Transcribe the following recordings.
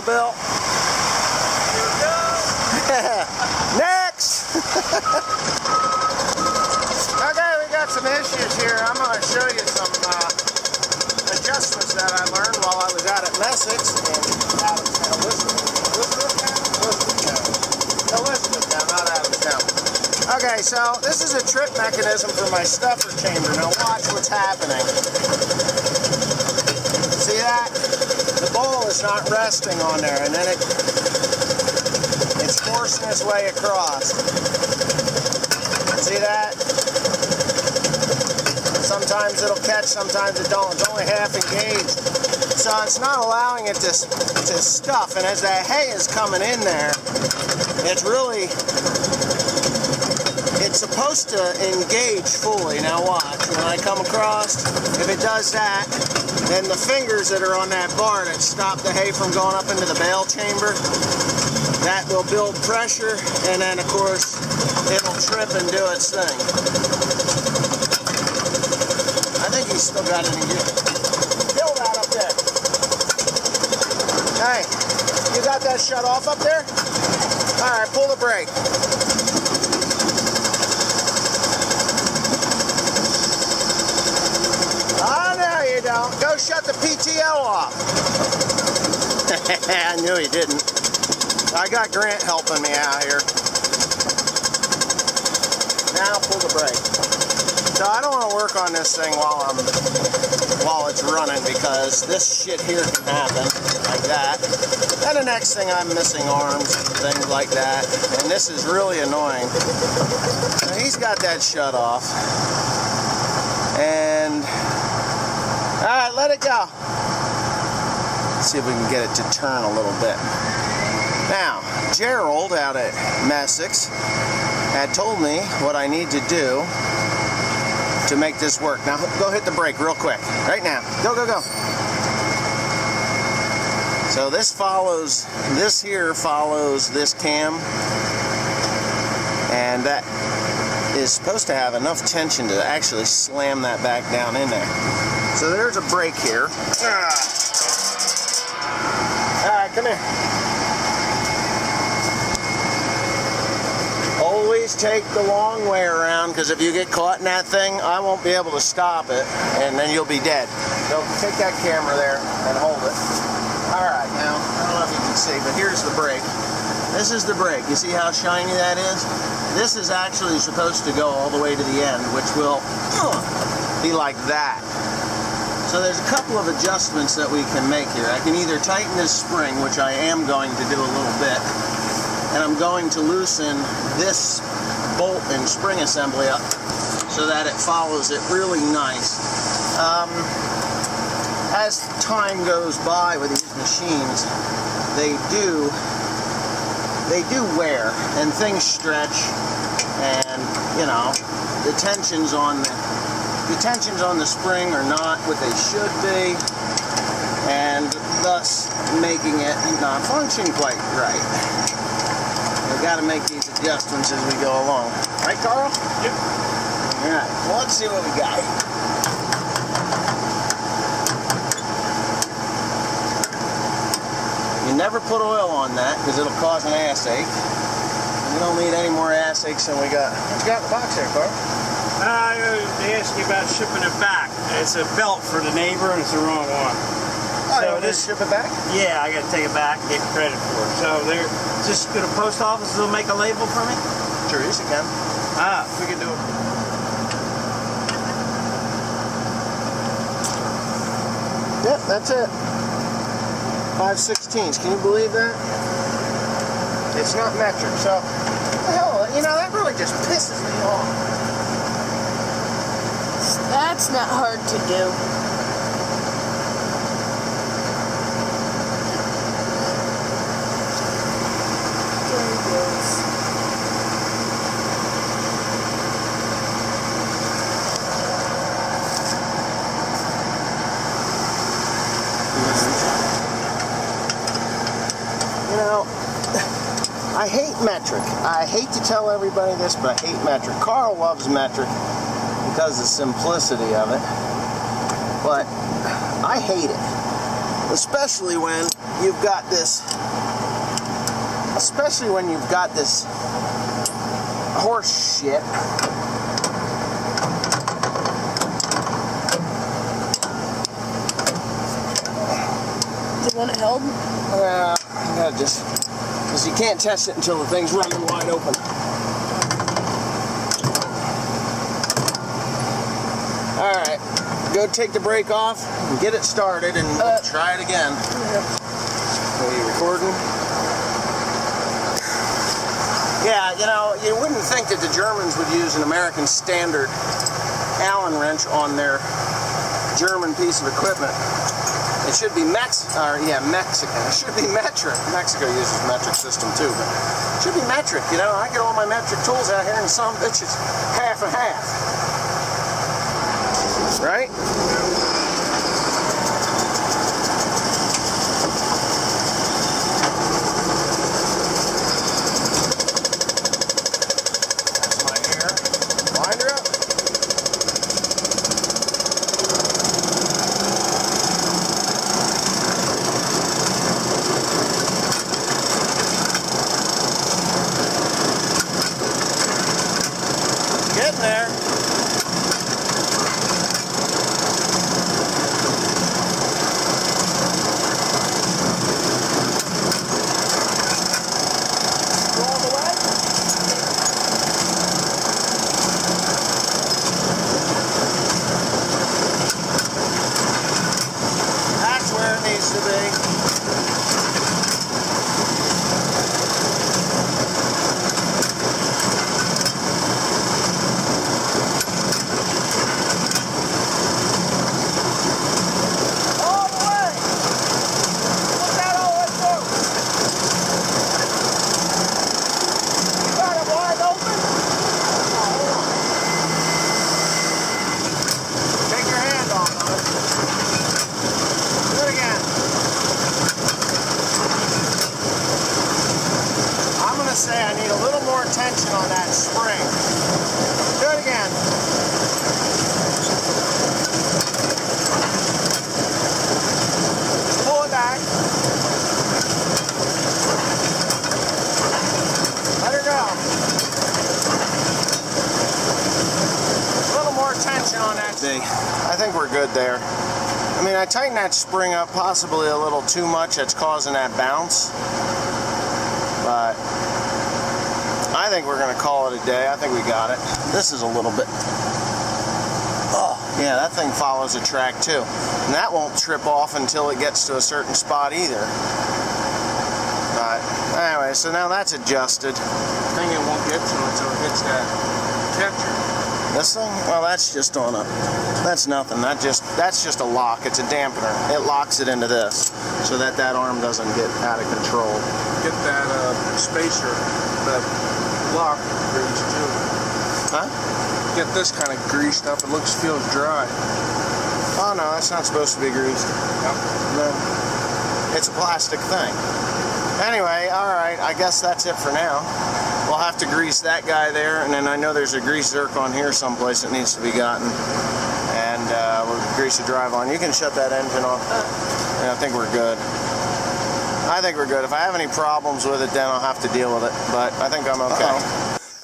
Bill. Here we go. Next! Okay, we got some issues here. I'm going to show you some adjustments that I learned while I was out at Messick's in Elizabethtown, not Adamstown. Okay, so this is a trip mechanism for my stuffer chamber. Now watch what's happening. See that? The bowl is not resting on there, and then it's forcing its way across. See that? Sometimes it'll catch, sometimes it don't. It's only half engaged. So it's not allowing it to stuff, and as that hay is coming in there, it's supposed to engage fully. Now watch, when I come across, if it does that, then the fingers that are on that bar that stop the hay from going up into the bale chamber, that will build pressure, and then of course it'll trip and do its thing. I think he's still got it in gear. Kill that up there. Hey, you got that shut off up there? Alright, pull the brake. Oh, no you don't. Go shut the PTO off. I knew he didn't. I got Grant helping me out here. Now pull the brake. So I don't want to work on this thing while it's running, because this shit here can happen like that. And the next thing, I'm missing arms, things like that. And this is really annoying. So he's got that shut off. And alright, let it go. Let's see if we can get it to turn a little bit. Now, Gerald out at Messick's had told me what I need to do to make this work. Now, go hit the brake real quick. Right now. Go, go, go. So this here follows this cam. And that is supposed to have enough tension to actually slam that back down in there. So there's a brake here. Alright, come here. Always take the long way around, because if you get caught in that thing, I won't be able to stop it, and then you'll be dead. So take that camera there and hold it. Alright, now, I don't know if you can see, but here's the brake. This is the brake. You see how shiny that is? This is actually supposed to go all the way to the end, which will be like that. So there's a couple of adjustments that we can make here. I can either tighten this spring, which I am going to do a little bit, and I'm going to loosen this bolt and spring assembly up so that it follows it really nice. As time goes by with these machines, they do wear and things stretch, and you know, the tensions on the spring are not what they should be, and thus making it not function quite right. We've got to make these adjustments as we go along. Right, Carl? Yep. Alright, well, let's see what we got. You never put oil on that, because it'll cause an ass ache. We don't need any more ass aches than we got. What you got in the box there, Carl? They asked me about shipping it back. It's a belt for the neighbor, and it's the wrong one. Oh, so this ship it back? Yeah, I got to take it back and get credit for it. So they're just to the post office. They'll make a label for me. Sure, you can. We can do it. Yep, that's it. 5/16. Can you believe that? It's not metric, so what the hell, you know, that really just pisses me off. That's not hard to do. There it goes. You know, I hate metric. I hate to tell everybody this, but I hate metric. Carl loves metric because of the simplicity of it, but I hate it. Especially when you've got this horse shit. Do you want it held? Yeah, just because you can't test it until the thing's running wide open. Alright, go take the brake off and get it started and try it again. Are you recording? Yeah, you know, you wouldn't think that the Germans would use an American standard Allen wrench on their German piece of equipment. It should be Mexican. It should be metric. Mexico uses metric system too, but it should be metric. You know, I get all my metric tools out here and some bitches half and half. Right? That's my air. Wind her up. Getting there. That's where it needs to be. All the way. Look that all the way through. You got it wide open? Take your hand off of it. Do it again. I'm going to say I need a little more tension on that spring. Do it again. Just pull it back. Let her go. A little more tension on that thing. I think we're good there. I mean, I tightened that spring up possibly a little too much. That's causing that bounce. But I think we're going to call it a day. I think we got it. This is a little bit... Oh, yeah, that thing follows a track too. And that won't trip off until it gets to a certain spot either. But anyway, so now that's adjusted. The thing it won't get to until it hits that catcher. This thing? Well, that's just on a... That's nothing. That's just a lock. It's a dampener. It locks it into this so that that arm doesn't get out of control. Get that spacer, that lock greased too. Huh? Get this kind of greased up. It feels dry. Oh no, that's not supposed to be greased. No. It's a plastic thing. Anyway, alright, I guess that's it for now. We'll have to grease that guy there, and then I know there's a grease zerk on here someplace that needs to be gotten. And we'll grease the drive on. You can shut that engine off. Yeah, I think we're good. I think we're good. If I have any problems with it, then I'll have to deal with it. But I think I'm okay.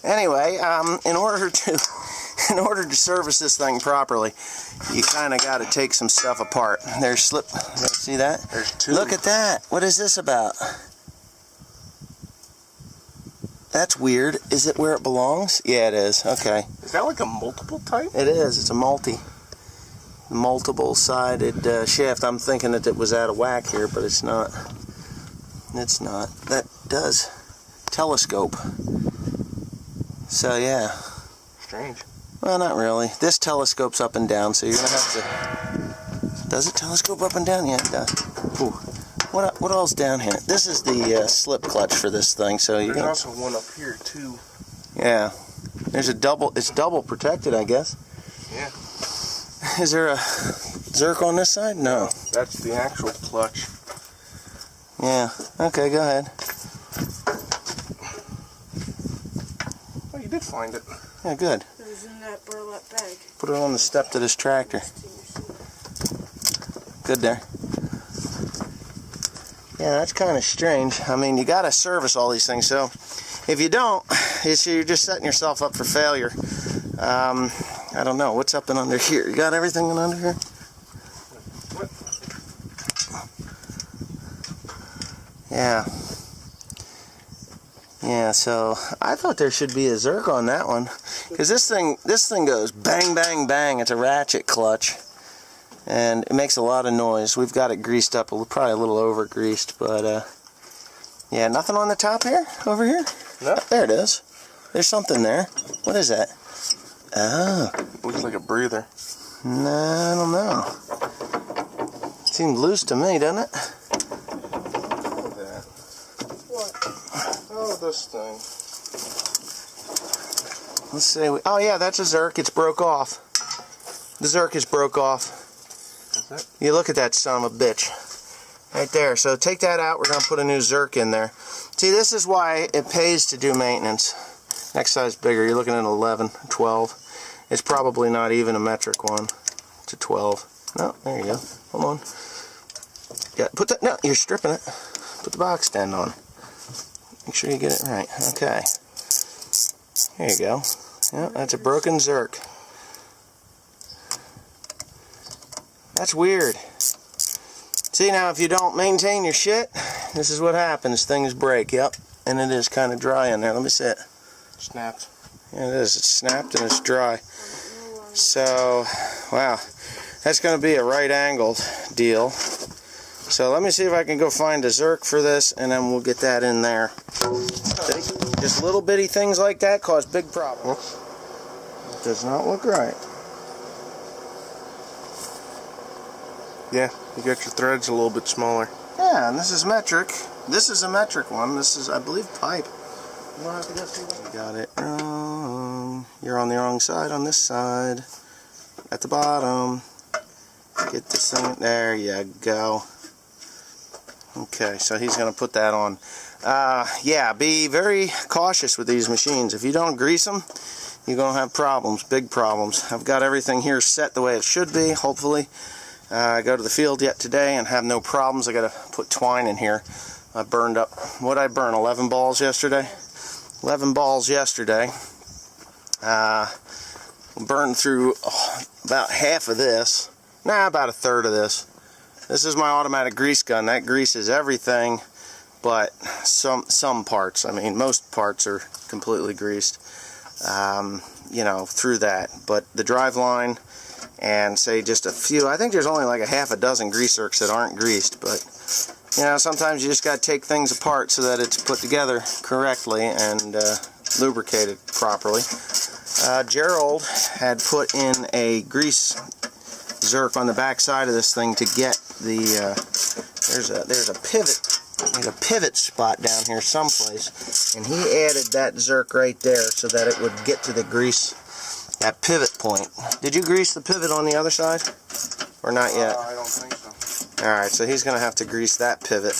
Anyway, in order to service this thing properly, you kind of got to take some stuff apart. There's slip. See that? There's two. Look at that. What is this about? That's weird. Is it where it belongs? Yeah, it is. Okay. Is that like a multiple type? It is. It's a multiple-sided shaft. I'm thinking that it was out of whack here, but it's not. It's not. That does telescope. So yeah. Strange. Well, not really. This telescopes up and down, so you're gonna have to. Does it telescope up and down? Yeah, it does. Ooh. What all's down here? This is the slip clutch for this thing, so you. There's also one up here too. Yeah. There's a double. It's double protected, I guess. Yeah. Is there a zerk on this side? No. That's the actual clutch. Yeah. Okay, go ahead. Oh, you did find it. Yeah, good. It was in that burlap bag. Put it on the step to this tractor. Good there. Yeah, that's kind of strange. I mean, you got to service all these things, so if you don't, you're just setting yourself up for failure. I don't know. What's up and under here? You got everything in under here? Yeah. Yeah, so I thought there should be a Zerk on that one, because this thing goes bang, bang, bang. It's a ratchet clutch, and it makes a lot of noise. We've got it greased up, probably a little over greased, but yeah, nothing on the top here, over here. No. There it is. There's something there. What is that? Oh, Looks like a breather. no, I don't know. Seems loose to me, doesn't it? Look at that. What? Oh, this thing. Let's see. Oh yeah, that's a Zerk. It's broke off. The Zerk is broke off. That's it? You look at that son of a bitch. Right there. So take that out. We're going to put a new Zerk in there. See, this is why it pays to do maintenance. Next size bigger. You're looking at 11, 12. It's probably not even a metric one. It's a 12. No, there you go. Hold on. Yeah, put that. No, you're stripping it. Put the box stand on. Make sure you get it right. Okay. There you go. Yeah, that's a broken Zerk. That's weird. See, now if you don't maintain your shit, this is what happens. Things break. Yep. And it is kind of dry in there. Let me see it. Snapped. Yeah, it is. It's snapped and it's dry. So, wow. That's going to be a right-angled deal. So let me see if I can go find a Zerk for this, and then we'll get that in there. See? Just little bitty things like that cause big problems. Does not look right. Yeah, you got your threads a little bit smaller. Yeah, and this is metric. This is a metric one. This is, I believe, pipe. You don't have to go see that. You got it wrong. You're on the wrong side on this side. At the bottom. Get this thing. There you go. Okay, so he's going to put that on. Yeah, be very cautious with these machines. If you don't grease them, you're going to have problems, big problems. I've got everything here set the way it should be, hopefully. I go to the field yet today and have no problems. I got to put twine in here. I burned up, what did I burn, 11 balls yesterday? 11 balls yesterday. Burned through about half of this. Nah, about a third of this. This is my automatic grease gun. That greases everything but some parts. I mean, most parts are completely greased, you know, through that. But the drive line and say just a few, I think there's only like a half a dozen grease zerks that aren't greased, but you know, sometimes you just got to take things apart so that it's put together correctly and lubricated properly. Gerald had put in a grease zerk on the back side of this thing to get the there's a pivot spot down here someplace, and he added that zerk right there so that it would get to the grease, that pivot point. Did you grease the pivot on the other side or not yet? I don't think so. Alright, so he's going to have to grease that pivot.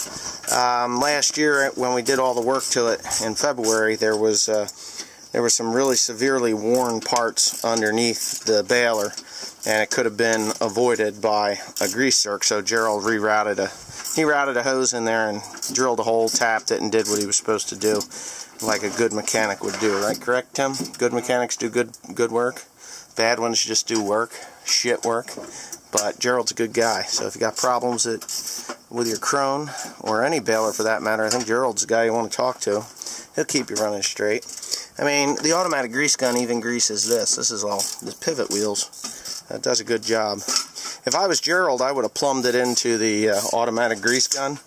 Last year when we did all the work to it in February, there were some really severely worn parts underneath the baler, and it could have been avoided by a grease zerk. So Gerald routed a hose in there and drilled a hole, tapped it, and did what he was supposed to do, like a good mechanic would do. Right? Correct, Tim? Good mechanics do good work. Bad ones just do work, shit work. But Gerald's a good guy, so if you got problems with your Krone, or any baler for that matter, I think Gerald's the guy you want to talk to. He'll keep you running straight. I mean, the automatic grease gun even greases this. This is all the pivot wheels. That does a good job. If I was Gerald, I would have plumbed it into the automatic grease gun,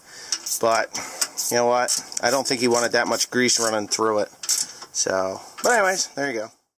but you know what? I don't think he wanted that much grease running through it. So, but anyways, there you go.